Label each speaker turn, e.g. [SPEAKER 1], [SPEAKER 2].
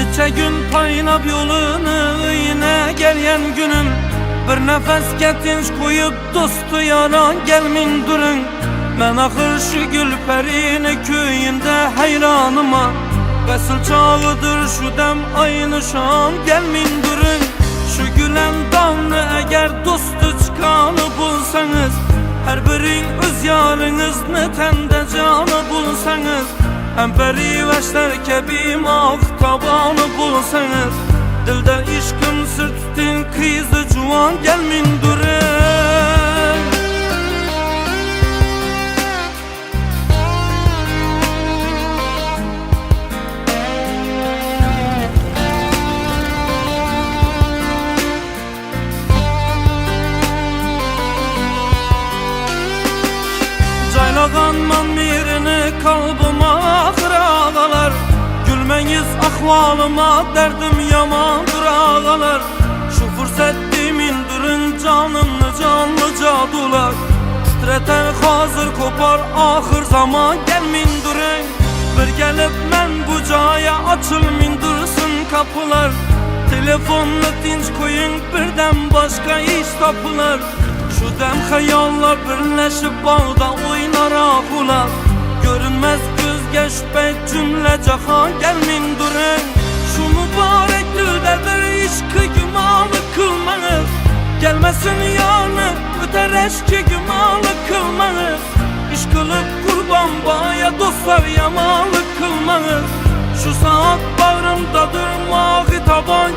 [SPEAKER 1] Neçə gün paylab yolunu yine gelyen günüm. Bir nefes ketinç koyup dostu yaran gelmin durun. Ben ahır şu Gülperi'ni köyünde hayranıma. Vesıl çağıdır şu dem aynı şan gelmin durun. Şu gülen damlı eğer dostu çıkanı bulsanız, her birin öz yarınızını tende canı bulsanız, hem periveşler kebi mahtabanı bulsanız, dilde işkım sırtın kıyızı cuvan gelmin durun. Caylaganman birini kalbıma ahır ağalar. Gülmeyiz ahvalıma derdim yamandır ağalar. Şu fırsattimin durun canımlı canlı cadular. Titreter hazır kopar ahır zaman gelmin durun. Bir gelip men bu caya açılmin dursun kapılar. Telefonla dinç koyun birden başka iş tapılar. Şu dem hayallar birleşip bağda oynar ahular. Görünmez göz geçpek cümle cahan gelmin durun. Şu mübarek dildedir işkı gümanı kılmanız. Gelmesin yanı öter eşki gümanı kılmanız. İş kılıp kurban baya dostlar yamanı kılmanız. Şu saat bağrımdadır mavi taban